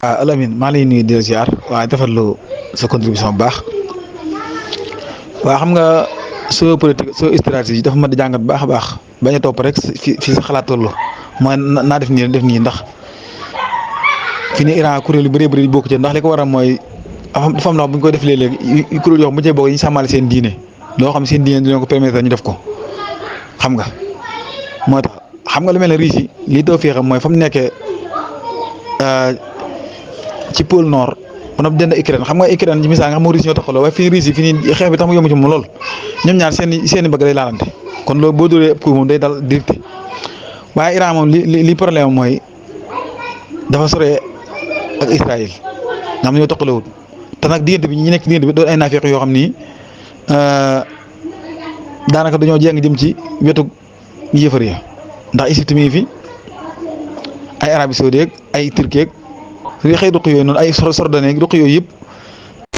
Alamine maa ngi lay nuyu di la ziar waaye defal sa contribution bu baax waa xam nga soo politique soo stratégie dafa mat di jàngat bu baax a baax bañ a topp rek fi sa xalaat toll mooy naa def nii ndax fi ni Iran kuréel yu bëree bëri bokk ci ndax li ko waral mooy dafa am loo xam bu ñu koy def léeg-léeg kuréel yoo xam bu ñu cee bokk ñu sàmmale seen diine loo xam seen diine dina ko permettre ñu def ko xam nga moo tax xam nga lu mel ne Russie lii doo fii xam mooy fa mu nekkee ci pôle nord ba noppi dend Ukraine xam nga Ukraine ci misaal nga xam moo Russie ñoo taxawloo waaye fii Russie fi nii xeex bi tax mu yomb ci moom lool ñoom ñaar seen i bëgg day laalante kon loolu boo dóoree ëpp ko moom day dal direct waaye Iran moom li problème mooy dafa sore ak Israël nga xam ne ñoo taxawloo te nag diggante bi ñi nekk diggante bi doon ay naafeq yoo xam ni daanaka dañoo jéng jëm ci wetu yëfër ya ndax Égypte mi ngi fi ay Arabie Saoudite ay Turquie li xëy duq yooyu noonu ay Jordanie duq yooyu yëpp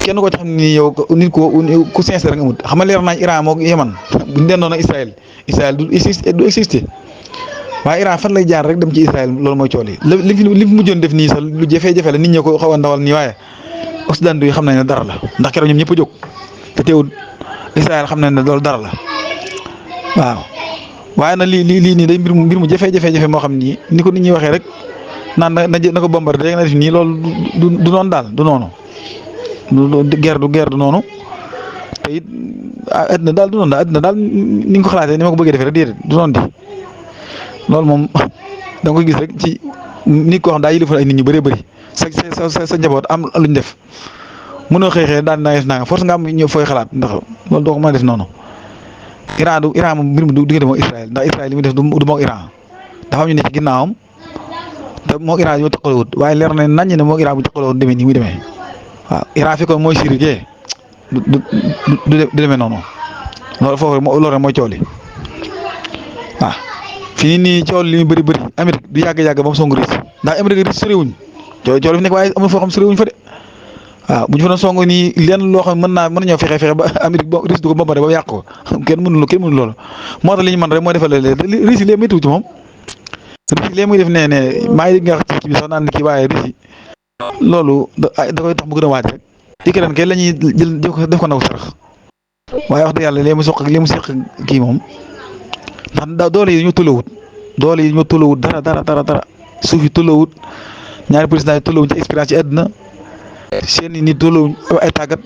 kenn ko ci xam ni yow nit ku sincère nga amut xam nga leer nañ Iran moo Yaman bu ñu dendoon ak Israël du exister waaye Iran fan lay jaar rek dem ci Israël loolu mooy cool yi li fi mujjoon def nii sax lu jafe-jafe la nit ñi ko xaw a ndawal nii waaye Occidentaux yi xam nañ ne dara la ndax keroog ñoom ñëpp a jóg te teewul Israël xam nañ ne loolu dara la waaw waaye nag lii nii day mbir mu jafe-jafe moo xam ni ko nit ñi waxee rek. naan na ko bombardé rek na def nii loolu du noonu daal du noonu guerre du noonu te it adduna daal du noonu daal adduna daal ni nga ko xalaatee ni ma ko bëggee defee rek déedéet du noonu di loolu moom da nga koy gis rek ci nit koo xam daa yilifal ay nit ñu bëree bëri sa njaboot am luñ def mënoo xëy daal naa def naa nga force nga am ñëw fooy xalaat ndax loolu doo ko mën a def noonu Iran moom mbir mi du diggante moom Israël ndax Israël li muy def du moog Iran dafa am ñu ne ci ginnaawam. te moo Iran yoo taxawal wut waaye leer na naññ ne moo Iran bu taxawal woon demee nii muy demee waaw Iran fi ko mooy Syrie gee du demee noonu loolu foofu loolu rek mooy coow li waaw fii nii coow li ñu bëri Amérique du yàgg ba mu song Russie ndax Amérique Russie soriwuñ coow li fi nekk waaye amul foo xam soriwuñ fa de waaw bu ñu fa doon song nii lenn loo xam mën nañoo fexe ba Amérique ba Russie du ko bombardé ba yàq ko kenn mënul loolu moo tax li ñu mën rek mooy defal Russie lee méttiwu ci moom. Russie léegi muy def nee maa ngi nga wax ci bi sax naan kii waaye Russie loolu da koy tax mu gën a waaj rek Ukraine kay la ñuy jël def ko naw sarax waaye wax dëgg yàlla li mu seq kii moom ndax doole yi ñoo tollowut dara suuf yi tollowut ñaari président yi tollowuñ ci expérience ci àdduna seen i nit tollowuñ ay tàggat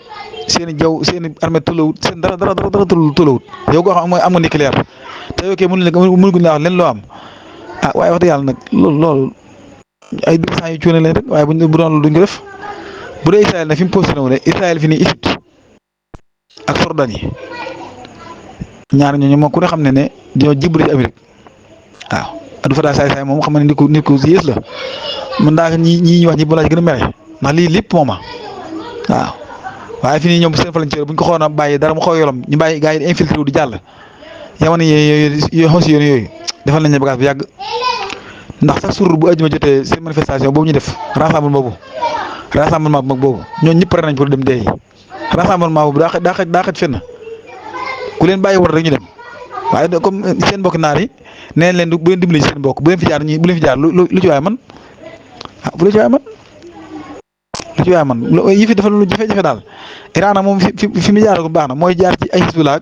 seen i jaww seen i armée tollowut seen dara tollowut yow koo xam am nga nucléaire te yow kay mënuñ laa wax leen loo am. waaye wax dëgg yàlla nag loolu ay dirigeants yu cuune leen rek waaye bu doon loolu duñ ko def bu dee Israël nag fi mu positionné wu ne Israël fi nii Égypte ak Jordanie ñaar ñooñu moom ku ne xam ne dañoo jébbalu ci Amérique waaw Abdou Fattah saay moom xam ne nit ku yées la mën naa ñi wax ñi balaa ci gën a mere ndax lii lépp mooma waaw waaye fi nii ñoom seen frontière bu ñu ko xool a bàyyi dara mu xaw a yolom ñu bàyyi gars yi di infiltré wu di jàll yamono yooyu defal nañ ne bagage bu yàgg ndax sax sur bu àjjuma jotee seen manifestation boobu ñu def rassemblement bu mag boobu ñooñu ñëpp pare nañ pour dem dee rassemblement boobu daa xaj fenn ku leen bàyyi woon rek ñu dem waaye comme seen mbokk naar yi neen leen bu leen dimbali seen mbokk bu leen fi jaar lu ci waay man bu lu ci waay man yi fi defal lu jafe-jafe daal Iran nag moom fi mu jaar ko baax na mooy jaar ci ay Hezbollah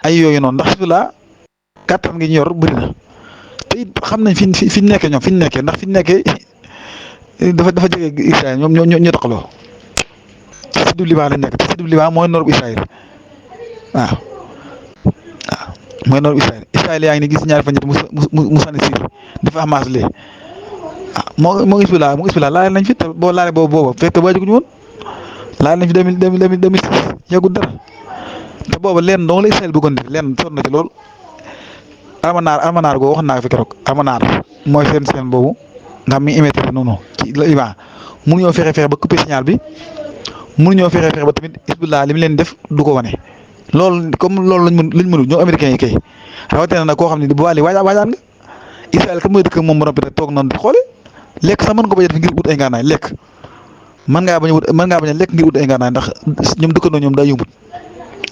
ay yooyu noonu ndax Hezbollah kàttan ngi ñu yor bëri na te it xam nañ fi ñu nekkee ñoom fi ñu nekkee ndax fi ñu nekkee dafa jege Israël ñoom ñoo taxaloo ci sud Liban lañ nekk te sud Liban mooy nord Israël waaw mooy nord Israël yaa ngi ni gis ñaari fan mu sànni Syrie dafa Hamas lee moo Hezbollah laale nañ fi te boo laale boobu fekk ba jóguñu woon laale nañ fi 2006 yàggul dara te booba leen dong la Israël bëggoon def leen sonn na ci lool. almanaar goo wax naa fi keroog almanaar mooy seen boobu nga xam ni émettre noonu ci Liban mënuñoo fexe ba couper signal bi mënuñoo fexe ba tamit Hezbollah li mu leen def du ko wane loolu comme loolu lañ mënul ñoo américains yi kay rawatina nag koo xam ne bu baax waajaan nga Israël kan mooy dëkk moom ba noppi rek toog noonu di xoole lekk sax mën nga bañ a def ngir ut ay ngànnaay lekk mën ngaa bañ a lekk ngir ut ay ngànnaay ndax ñoom dëkkandoo ñoom daa yombut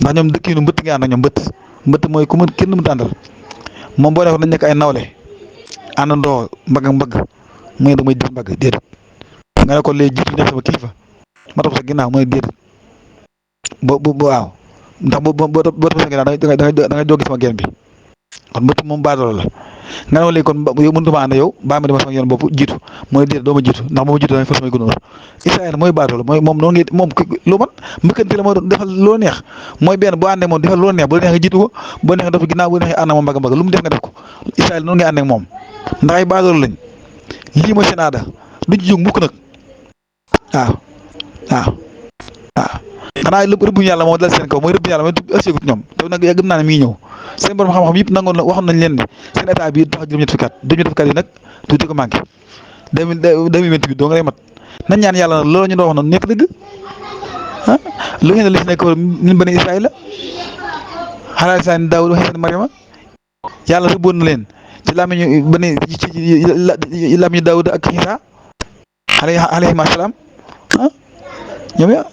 ndax ñoom dëkk yi mbëtt nga ànd ak ñoom mbëtt mooy ku kenn mënut a àndal moom boo nekkoon dañ nekk ay nawle àndandoo mbagg ak mbagg muy da muy dis mbagg déedéet nga ne ko léegi jiitu nekk sama kilifa ma topp sa ginnaaw mooy déedéet waaw ndax boo topp sa ginnaaw da ngay joggi sama genn bi kon mbëtt moom baadoolo la nga ne ko léegi kon yow mënutuma ànd yow baa ma dema sama yoon bopp jiitu mooy déedéet doo ma jiitu ndax moo ma jiitu damay fas samay gunóor Israël mooy baadoolo mooy moom noonu ngi moom lu man mbëkkante la mooy defal loo neex mooy benn boo àndee moom defal loo neex bu la neex nga jiitu ko boo neex nga def ginnaaw bu neex ànd moom mbagg mbagg lu mu def nga def ko Israël noonu ngay ànd ak moom ndax ay baadoolo lañ lii mooy seen aada duñ ci jóg mukk nag waaw waaw waaw xanaa rëbb yàlla moo dal seen kaw mooy rëbb yàlla mooy ësseegut ñoom te nag gëm naa ne mi ngi ñëw seen borom xam-xam yëpp nangoon waxoon nañ leen ne seen état bi tax juróom-ñett fukki at yi nag tuuti ko manqué 2028 doo nga lay mat nañ ñaan yàlla nag loolu ñu doon wax noonu nekk dëgg ah lu ngeen ne li si nekk min bani Israël la xalaat saa ni Daawud waxee seen Mariama yàlla rëbboon na leen ci làmmiñu bani ci làmmiñu Daawud ak Isa alayhim asalaam ah ñoom ya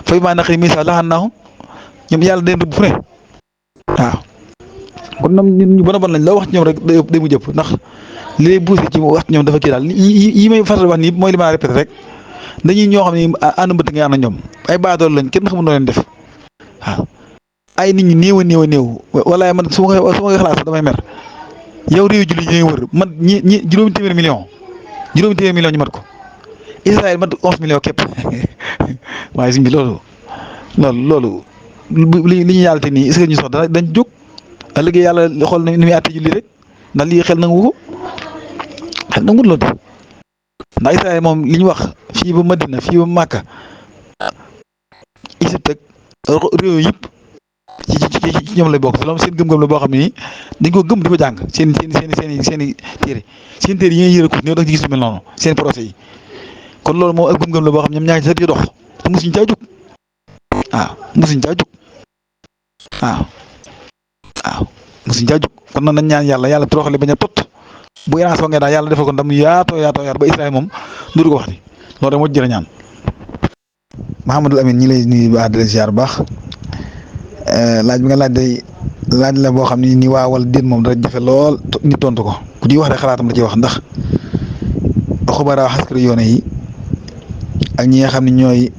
fay maa naqari miisa laxannaahum ñoom yàlla day rëbb fu ne waaw kon ñoom ñu bon a bon lañ la wax ci ñoom rek day mu jëpp ndax li lay buuse ci wax ci ñoom dafa kii daal yi may faral wax nii mooy li ma répété rek dañuy ñoo xam ne ànd mbëtt nga ànd ñoom ay baadool lañ kenn xamul noo leen def waaw ay nit ñi néew a néew walaay man su ma koy xalaat sax damay mer yow réew julli ñuy wër man ñi juróomi téeméer million ñu mat ko Israël mat 11 millions képp waaye suñ bi loolu li ñu yàlla te nii est-ce que ñu sox dañ jóg a liggéey yàlla xool ni muy àtte julli rek ndax lii xel nangu ko xel nangu loolu de ndax Israël moom li ñu wax fii ba Madina fii ba Màkka Égypte ak réew yëpp ci ñoom lay bokk te loolu seen gëm-gëm la boo xam ne nii dañ ko gëm di ko jàng seen i téere yi ngay yëre ko ñëw da nga ci gis lu mel noonu seen procès yi kon loolu moom ak gëm-gëm la boo xam ñoom ñaa ngi ci dox te mosuñ caa jóg waaw mosuñ caa jóg kon nag nañ ñaan yàlla toroxale bañ a tot bu Iran soo ngee daal yàlla defal ko ndam yaatoo ba Israël moom du ko wax di loolu rek moo ci jërë ñaan. Mahamadou Amine ñi lay nuyu ba di la ziar bu baax laaj bi nga laaj day laaj la boo xam ne ni waa wala déet moom dara jafe lool nit tontu ko ku ciy wax rek xalaatam la ciy wax ndax xubara askari yoone yi ak ñi nga xam ne ñooy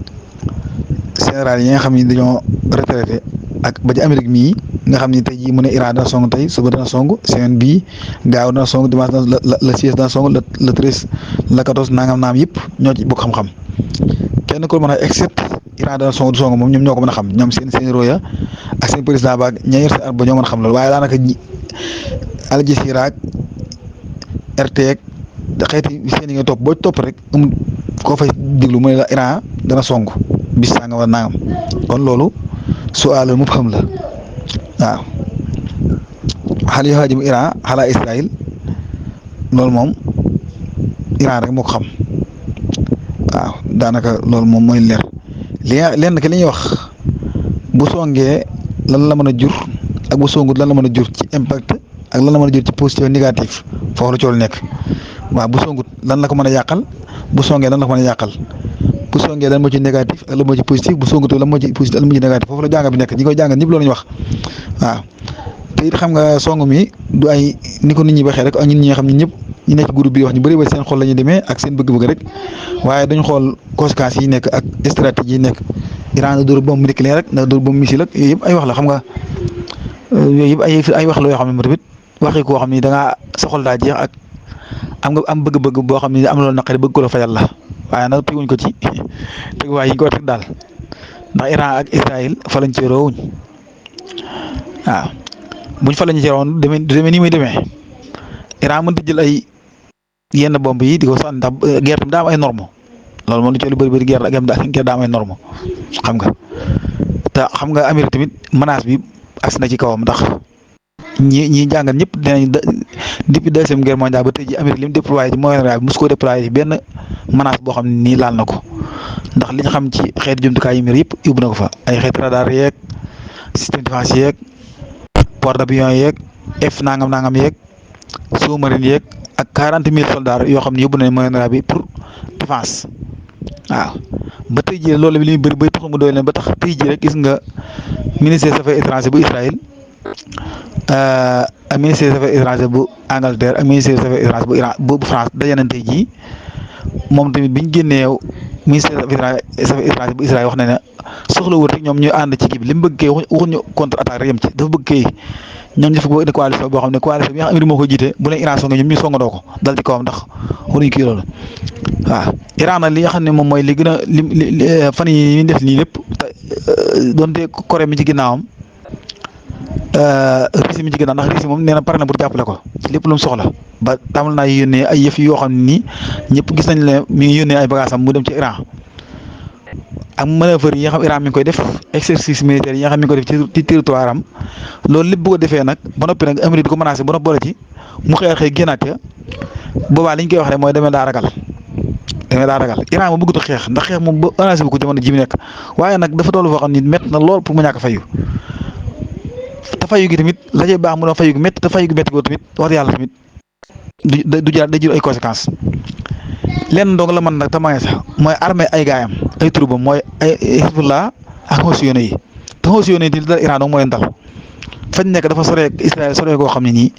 général yi nga xam ne dañoo retraité ak ba ci Amérique mii nga xam ni tey jii mu ne Iran dana song tey suba dana song semaine bii gaaw dana song dimanche la 16 dana song le 13 la 14 nangam naam yëpp ñoo ci bokk xam-xam kenn ko mën a except Iran dana song du song moom ñoom ñoo ko mën a xam ñoom seen roya ak seen président ba ña yor seen ba ñoo mën a xam loolu waaye daanaka Al Jazeera ak RT ak xeeti seen yi nga topp boo topp rek koo fay diglu mu ne la Iran dana song bis sàngam wala nangam kon loolu su'aal mu xam la waaw xal yoo xaajum Iran xalaa Israël loolu moom Iran rek moo ko xam waaw daanaka loolu moom mooy leer lenn ki li ñuy wax bu songee lan la mën a jur ak bu songut lan la mën a jur ci impact ak lan la mën a jur ci positif négatif foofu la cool nekk waaw bu songut lan la ko mën a yàqal bu songee lan la ko mën a yàqal bu songee lan moo ci négatif ak lan moo ci positif bu songut lan moo ci positif lan moo ci négatif foofu la jàng bi nekk ñi koy jàngal ñëpp loolu ñu wax waaw te it xam nga song mi du ay ni ko nit ñi waxee rek ak ñun ñi nga xam ne ñëpp ñu nekk ci groupe bi wax ñu bëri ba seen xol la ñuy demee ak seen bëgg-bëgg rek waaye dañu xool conséquences yi nekk ak stratégie yi nekk Iran na dóor bombe nucléaire rek na dóor bombe missile ak yooyu yëpp ay wax la xam nga yooyu yëpp ay wax la yoo xam ne tamit waxi koo xam ni da ngaa sa xol daa jeex ak am bëgg-bëgg boo xam ne am na loolu naqari bëgg ko la fajal la waaye nag teguñ ko ci teguwaay yi ñu ko teg daal ndax Iran ak Israël fa lañ ci roowuñ waaw buñ fa lañ ci rowoon du demee nii muy demee Iran mënut a jël ay yenn bomb yi di ko sànni ndax guerre tamit daa am ay normes loolu moom lu ci lu bëri guerre daa am ay normes xam nga te xam nga Amérique tamit menace bi agsi na ci kawam ndax ñi jàngat ñëpp dinañ depuis deuxième guerre mondiale ba tey ji Amérique li mu déployé ci Moyen-Orient bi mos koo déployé ci benn menace boo xam ne nii laal na ko ndax li ñu xam ci xeeti jumtukaay yi mbir yëpp yóbbu na ko fa ay xeeti radar yeeg système défense yeeg port d'avion yeeg F nangam yeeg sous-marine yeeg ak 40,000 soldats yoo xam ne yóbbu nañ Moyen-Orient bi pour défense waaw ba tey jii loolu bi li muy bëri bay taxul mu doy leen ba tax tey jii rek gis nga ministère des affaires étrangères bu Israël ak ministère des affaires étrangères bu Angleterre ak ministère des affaires étrangères bu Iran bu France daje nañ tey jii moom tamit biñ génnee ministère affaires bu Israël wax na ne soxla wut rek ñoom ñuy ànd ci kii bi li mu bëgg kay waxuñu contre attaque rek yem ci dafa bëgg kay ñoom ñu fekk coalition boo xam ne coalition bi nga xam ne moo ko jiite bu ne Iran songa ñoom ñu songandoo ko dal ci kawam ndax waruñu kii loolu waaw Iran nag li nga xam ne moom mooy li gën a li fan yi ñu def nii lépp donte Corée mi ci ginnaawam Russie mi ci ginnaaw ndax Russie moom nee na pare na pour jàppale ko ci lépp lu mu soxla ba tàmbali naa yónnee ay yëf yoo xam ne nii ñëpp gis nañ ne mi ngi yónnee ay bagages am mu dem ci Iran ak manœuvre yi nga xam Iran mi ngi koy def exercice militaire yi nga xam mi ngi koy def ci territoire am loolu lépp bu ko defee nag ba noppi nag Amérique di ko menacé ba noppi boole ci mu xëy génnaat ca boobaa li ñu koy wax rek mooy demee daa ragal Iran moom bëggut a xeex ndax xeex moom ba menacé bu ko jamono ji mu nekk waaye nag dafa toll foo xam ni métti na lool pour mu ñàkk a fayu te fayu gi tamit la cay baax mu doon fayu gi métti te fayu gi métti goo tamit wax yàlla tamit du jaar day jur ay conséquences lenn dong la mën nag tamit sax mooy armée ay gaayam ay troupam mooy ay Hezbollah ak Houthi yi te Houthi yi di dal Iran dong mooy dal fañ nekk dafa sore Israël sore koo xam ne nii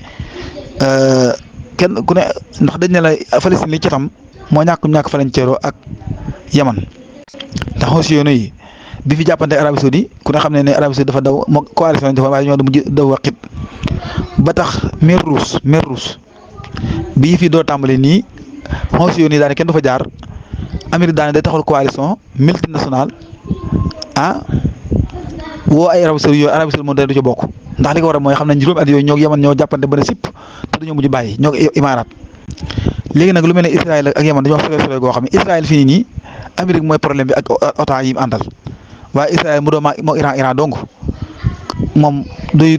kenn ku ne ndax dañ ne la Palestine li ci tam moo ñàkk falanceeroo ak Yaman ndax Houthi yi bi fi jàppante Arabie Saoudi ku ne xam ne Arabie Saoudi dafa daw moo coalition dafa waaye ñoo mujj daw waqit ba tax mer Rouge bii fi doo tàmbali nii Houthi yi daane kenn du fa jaar Amérique daane day taxawal coalition multinationale woo ay Arabie Saoudi moom day du ci bokk ndax li ko war a mooy xam nañ juróomi at yooyu ñoo Yaman ñoo jàppante ba ne sipp te dañoo mujj bàyyi ñoo Imaaraat léegi nag lu mel ne Israël ak Yaman dañoo sore goo xam ne Israël fii nii Amérique mooy problème bi ak OTAN yi mu àndal waaye Israël mu doon moo Iran donc moom du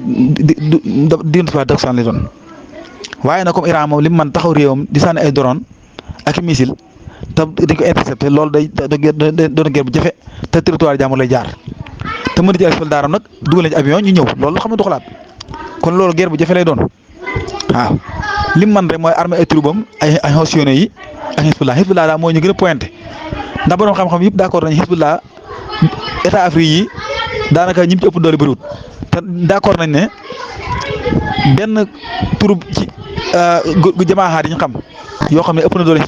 fa dëkk lay doon waaye nag comme Iran moom li mu mën taxaw réewam di sànni ay drone ak missile te dañ ko intercepté loolu day doon guerre bu jafe te territoire jàmbur lay jaar te mën na ci ay soldaaram nag dugal nañ ci avion ñu ñëw loolu xam ne du xalaat kon loolu guerre bu jafe lay doon waaw li mu mën rek mooy armée ay troupam ay Houthi yi ak Hezbollah daal mooy ñu gën a pointé ndax borom xam-xam yëpp d'accord nañu Hezbollah état Afrique yi daanaka ñi ci ëpp doole bëriwut te d'accord nañ ne benn troupe ci jamaaxaat yi ñu xam yoo xam ne ëpp na doole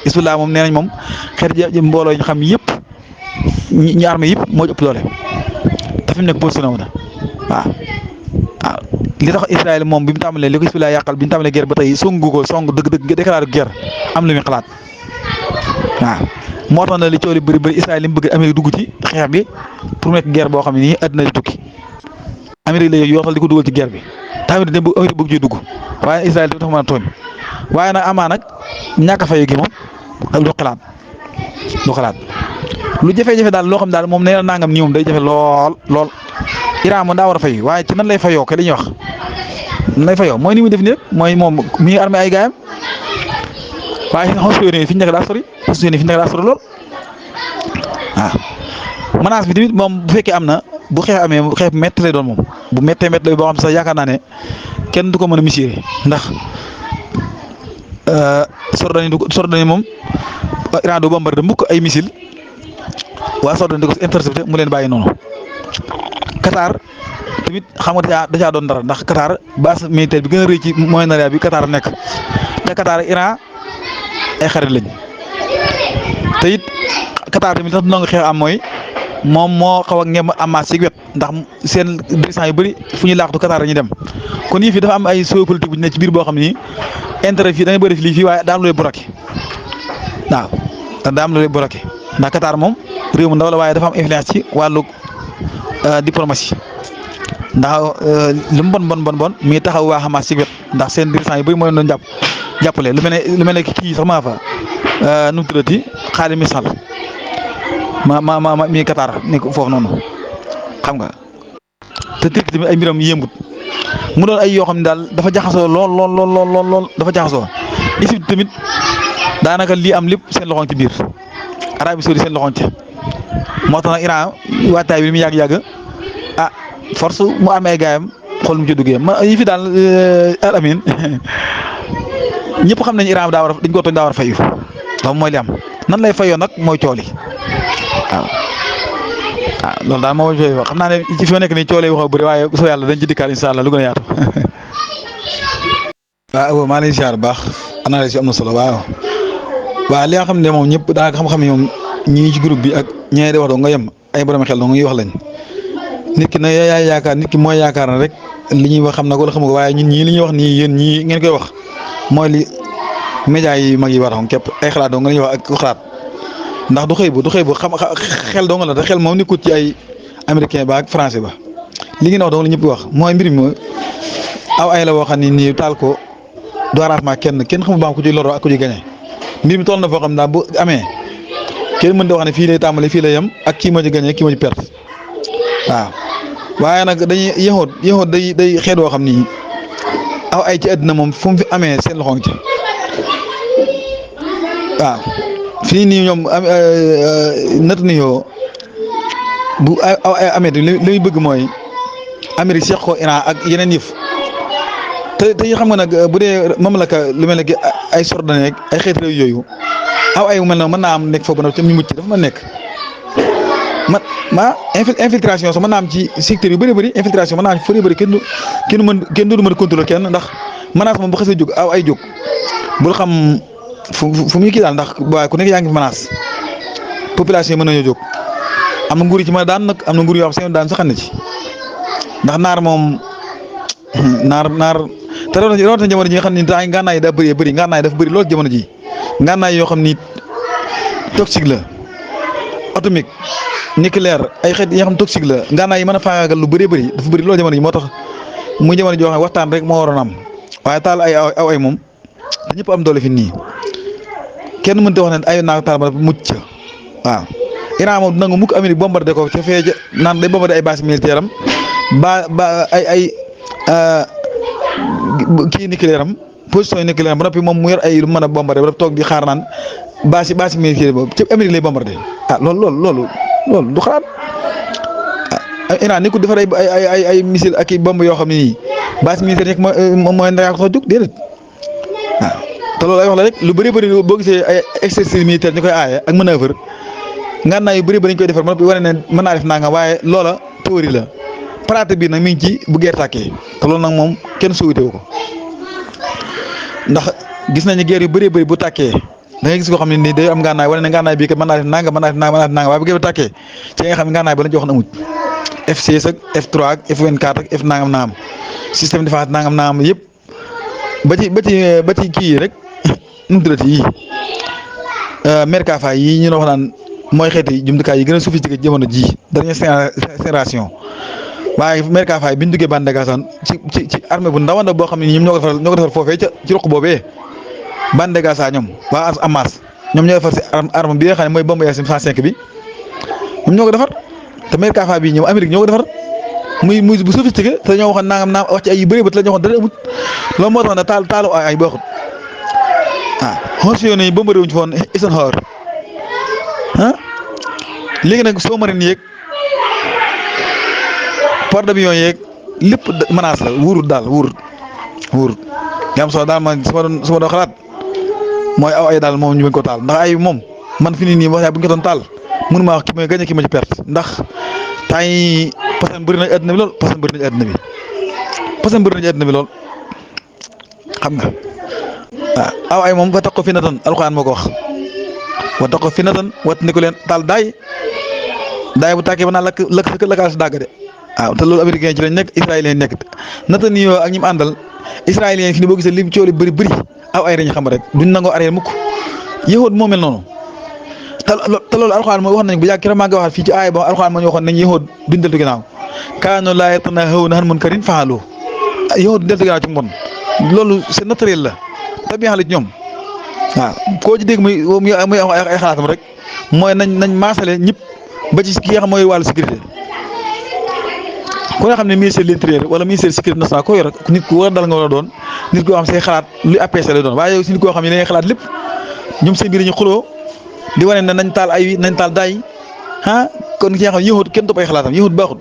Hezbollah moom nee nañ moom xeeti mbooloo yi ñu xam yëpp ñu armée yëpp moo ci ëpp doole te fi mu nekk positionné wu na waaw li tax Israël moom bi mu tàmbalee li ko Hezbollah yàqal bi mu tàmbalee guerre ba tey songu ko dëgg déclaré guerre am lu muy xalaat waaw moo tax na li coow li bëri Israël li mu bëgg Amérique dugg ci xeex bi pour mu nekk guerre boo xam ne nii àddina di tukki Amérique la yootal di ko dugal ci guerre bi te Amérique bëgg ciy dugg waaye Israël dafa mën a tooñ waaye nag amaa nag ñàkk a fayu gi moom du xalaat lu jafe-jafe daal loo xam daal moom nee na nangam nii moom day jafe lool Iran moom daa war a fayu waaye ci nan lay fayoo ke li ñuy wax nan lay fayoo mooy ni muy def nii rek mooy moom mi ngi armé ay gaayam waaye Houthi yi fi ñu nekk daa sori lool waaw menace bi tamit moom bu fekkee am na bu xeex amee xeex bu métti lay doon moom bu méttee lay boo xam sax yaakaar naa ne kenn du ko mën a mesurer ndax Jordanie moom Iran du bombardé mukk ay missile waa Jordanie di ko intercepté mu leen bàyyi noonu Qatar tamit xam nga da caa doon dara ndax Qatar base militaire bi gën a rëy ci Moyen-Orient bi Qatar nekk te Qatar ak Iran ay xarit lañ te it Qatar tamit tax du nga xeex am mooy moom moo xaw a ngem amaat ci wet ndax seen dirigeant yu bëri fu ñuy laaxtu Qatar dañuy dem kon yii fi dafa am ay géopolitique bu ñu ne ci biir boo xam ni intérêt fii da ngay bëri lii fii waaye daa am lu lay bloqué waaw daa am lu lay bloqué ndax Qatar moom réew mu ndaw la waaye dafa am influence ci wàllu diplomatie ndax lu mu bon mi ngi taxaw waa Hamas ci wet ndax seen dirigeant yu bëri mooy doon jàppale lu mel ne kii sax maa fa nu mu tuddati xaalis misal mi Qatar ni ko foofu noonu xam nga te Turquie tamit ay mbiram yëmbut mu doon ay yoo xam ne daal dafa jaxasoo lool dafa jaxasoo Égypte tamit daanaka lii am lépp seen loxoon ci biir Arabie Saoudite seen loxoon ci moo tax nag Iran waataay bi li muy yàgg force mu amee gaayam xool mu ci duggee yi fi daal al amin ñëpp xam nañu Iran dañ ko tooñ daa war a fayu loolu mooy li am nan lay fayoo nag mooy cool yi waaw loolu daal moo xam naa ne ci fi ma nekk nii coolee wax bëri waaye soo yàlla dañ ci dikkaat incha allah lu gën a yaatu. waaw maa ngi lay ziar bu baax analyse am na solo waaw waaw li nga xam ne moom ñëpp daanaka xam-xam yi moom ñii ci groupe bi ak ñee di wax doo nga yem ay borom xel doo nga wax lañ nit ki nag yaay yaakaar nit ki mooy yaakaar na rek li ñuy wax xam na ko la xamu ko waaye ñun ñii li ñuy wax nii yéen ñii ngeen koy wax mooy li média yi mag yi war a xam képp ay xalaat doo nga la ñuy wax ak xalaat ndax du xëy bu xam xel doo nga la te xel moom nekkut ci ay américain ba ak français ba li ngeen wax doo nga la ñëpp wax mooy mbir mi aw ay la woo xam ne nii taal ko du arrangement kenn xamul ba am ku ci loro ak ku ci gañe mbir mi toll na foo xam daal bu amee kenn mën da wax ne fii lay tàmbali fii lay yem ak kii moo ci gañe kii moo ci perte waaw waaye nag dañuy yéexoot day xeet woo xam ni aw ay ci àddina moom fu mu fi amee seen loxo ngi ci waaw fii nii ñoom nat ni yoo bu aw ay amee li muy bëgg mooy Amérique seq ko Iran ak yeneen yëf te xam nga nag bu dee mamlaka lu mel ne ay Jordanie ak ay xeet réew yooyu aw ay mel na mën naa am nekk foofu nag tam ñu mucc dafa ma nekk infiltration sax mën naa am ci secteur yu bëri infiltration mën naa am ci bëri kenn du mën a contrôler kenn ndax menace moom bu xasee jóg aw ay jóg bul xam fu muy kii daal ndax waaye ku nekk yaa ngi fi menace population yi mën nañoo jóg am na nguur yi ci mën a daan nag am na nguur yoo xam seen daan saxan na ci ndax naar moom naar te rawatina jamono ji nga xam ne temps ngànnaay yi daa bëri ngànnaay dafa bëri loolu jamono ji ngànnaay yoo xam ni toxique la atomique nucléaire ay xeet yi nga xam toxique la ngànnaay yi mën a faagaagal lu bëri dafa bëri loolu jamono ji moo tax muy jamono joo xam ne waxtaan rek moo waroon am waaye taal aw ay moom te ñëpp am doole fi nii kenn mënut a wax ne ay naa taal ba mucc waaw Iran moom nangu mukk Amérique bombardé ko ca fee naan day bombardé ay base militaire am ba ay kii nucléaire am position nucléaire ba noppi moom mu yor ay lu mën a bombardé ba toog di xaar naan base militaire boobu ci Amérique lay bombardé loolu du xalaat Iran ni ko defar ay missile ak i bomb yoo xam ne nii base militaire rek mooy ndax ko jóg déedéet waaw te loolu ay wax la rek lu bëri boo gisee ay exercice militaire ñu koy aaye ak manœuvre ngànnaay yu bëri dañ koy defar ba noppi wane ne mën naa def nangam waaye loola théorie la pratique bi nag mi ngi ci bu guerre tàkkee te loolu nag moom kenn suutewu ko ndax gis nañu guerre yu bëri bu tàkkee da ngay gis koo xam ne nii day am ngànnaay wane ne ngànnaay bii kat mën naa def nangam waaye bu guerre bi tàkkee ci nga xam ne ngànnaay ba lañ ci wax na amuj F16 ak F3 ak F24 ak F nangam naam système de défense nangam naam yëpp ba ci kii yi rek nu mu tuddati yii Merkava yi ñu wax naan mooy xeeti jumtukaay yi gën a sophistiqué ci jamono ji dernière génération waaye Merkava yi bi ñu duggee bande de Gaza ci armée bu ndaw boo xam ne ñoom ñoo ko defar foofee ci roq boobee bande de Gaza ñoom waa Hamas ñoom ñoo defar si arme bi nga xam ne mooy bombe Yasin 105 bi ñoom ñoo ko defar te Merkava bi ñoom Amérique ñoo ko defar muy bu sophistiqué te ñoo waxoon nangam naam wax ci ay yu bëri ba te la ñu waxoon dara amut loolu moo tax ne taalu ay baaxut xool si yoon yi bombardé wuñ ci woon Eisenhower léegi nag sous-marin yeeg port d'avion yeeg lépp menace la wóorut daal wóorut nga am solo daal man su ma doon xalaat mooy aw ay daal moom ñu bañ ko taal ndax ay moom man fi nii wax bu ñu ko doon taal mënu maa wax ki may gañe ki ma ci perte ndax temps yi parce que bëri na àddina bi lool parce que bëri na àddina bi lool xam nga aw ay moom ba tax ko fi na tan alxuraan moo ko wax wa tax ko fi na tan wat ni ko leen taal daay bu tàkkee ba naa lakkaal si dàgg de waaw te loolu américain ci lañ nekk israélien nekk nata ni yoo ak ñi mu àndal israélien fi ni boo gisee lim coow li bëri aw ay rañ xam rek duñ nangoo arrière mukk yéexoot moo mel noonu te loolu alxuraan mooy wax nañ bu yàgg keroog maa ngi waxaat fii ci aay ba alxuraan moo ñu waxoon nañ yéexoot duñ deltu ginnaaw kaanu laa yatanahawna an munkarin fa'aluuhu yéexoot duñ deltu ginnaaw ci mbon loolu c'est naturel la tabiya la ci ñoom waaw koo ci dégg muy ay xalaatam rek mooy nañ maasale ñëpp ba ci ki nga xam mooy wàllu sécurité ku nga xam ne ministère de l'intérieur wala ministère de sécurité nationale ko yor nit ku war a dal nga war a doon nit koo xam say xalaat lu APC lay doon waaye yow si nit koo xam ne da ngay xalaat lépp ñoom seen biir ñu xuloo di wane ne nañ taal daay kon ki nga xam ne yëxut kenn topp ay xalaatam yëxut baaxut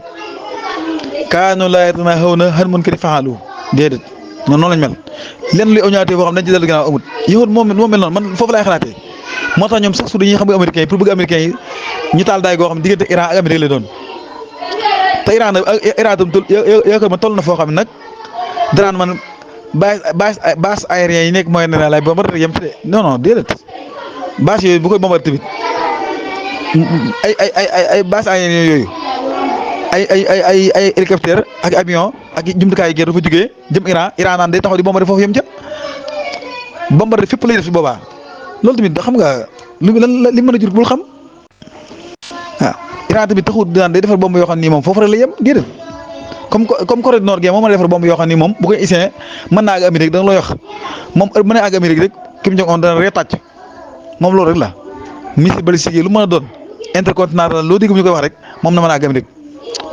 kaanu laa yatanahawna an munkarin fa'aluuhu déedéet noonu lañ mel lenn luy oñaatee boo xam dañ ci dellu gannaaw amut yëxut moo mel noonu man foofu laay xalaatee moo tax ñoom sax su dañuy xam nga américains yi pour bëgg américains yi ñu taal daay goo xam diggante Iran ak Amérique lay doon te Iran tam yaakaar ma toll na foo xam ne nag danaan man base aérienne yi nekk mooy ne laay ba rek yem ci de non déedéet bâche yooyu bu koy bombardé tamit ay bâche aérienne yooyu ay hélicoptère ak avion ak jumtukaayu guerre dafa jógee jëm Iran naan day taxaw di bombardé foofu yem ca bombardé fépp lay def si boobaa loolu tamit xam nga li mën a jur bul xam waaw Iran tamit taxut daan day defar bomb yoo xam ni moom foofu rek la yem déedéet comme Corée du Nord gi moom mën a defar bomb yoo xam ni moom bu koy isee mën naa àgg Amérique da nga lay wax moom mën na àgg Amérique rek Kim Jong Un dana ree tàcc moom loolu rek la missile balistique lu mën a doon intercontinental loo dégg ñu koy wax rek moom na mën a àgg Amérique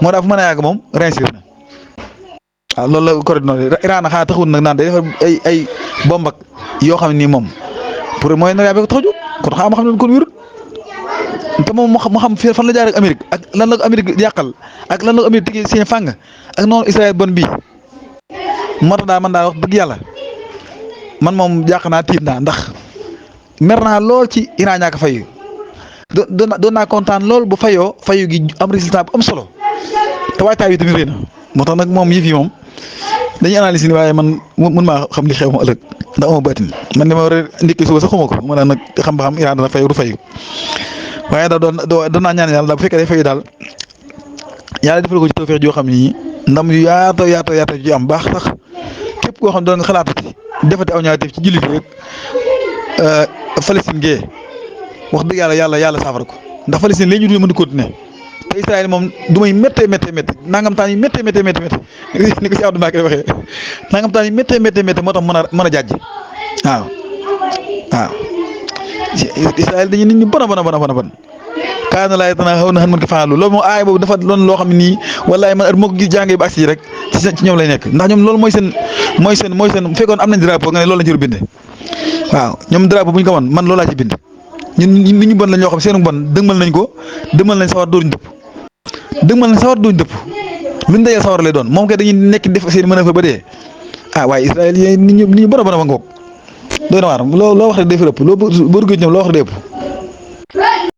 moo daal fu mën a yàgg moom réussir na waaw loolu la Corée du Nord Iran na xanaa taxul nag naan day defar ay bomb ak yoo xam ne nii moom pour mooy na ko tax a jóg kon xam ne kon wérut te moom mu xam fan la jaar ak Amérique ak lan la ko Amérique yàqal ak lan la ko Amérique tigi seen fàng ak noonu Israël bon bii moo tax daal man daal wax dëgg yàlla man moom jàq naa tiit naa ndax mer naa lool ci Iran ñàkk fayu doon naa kontaan lool bu fayu gi am résultat bu am solo te waajtaay bi tamit réy na moo tax nag moom yëf yi moom dañuy analyse ni waaye man mën maa xam li xew ma ëllëg ndax ama baatin man li ma war a ndikki suba sax xuma ko ma nag xam ba xam Iran dana fayu du fayu waaye daal doon naa ñaan yàlla daal bu fekkee day fayu daal yàlla defal ko ci tawfeex joo xam ni ndam yu yaatoo ci am baax sax képp koo xam doon nga xalaatati defati aw ñaawteef ci jullit rek Palestine gee wax dëgg yàlla saafara ko ndax Palestine léegi ñu mën di continuer te Israël moom du may méttee nangam taan yi méttee ni ko si Abdou Mbacke waxee nangam taan yi méttee moo tax mën a jàjj waaw Israël dañuy nit ñu bon kaana laa yatanaahauna an munkarin fa'aluuhu loolu moom aay boobu dafa doon loo xam ne nii wallaahi man moo ko gis jàngee ba agsi rek ci ñoom lay nekk ndax ñoom loolu mooy seen bu fekkoon am nañ drapeau nga ne loolu lañ ci bind waaw ñoom drapeau bu ñu ko man loolu laa ci bind ñun nit ñu bon lañ ñoo xam seenu bon dëgmal nañ sawar dooruñ dëpp luñ dajee sawar lay doon moom kay dañuy nekk def seen manœuvre ba dee waaye Israël yi nit ñu bon ngoog doy na waar loo wax rek day fi ëpp loo bëgg ñoom loo wax rek day ëpp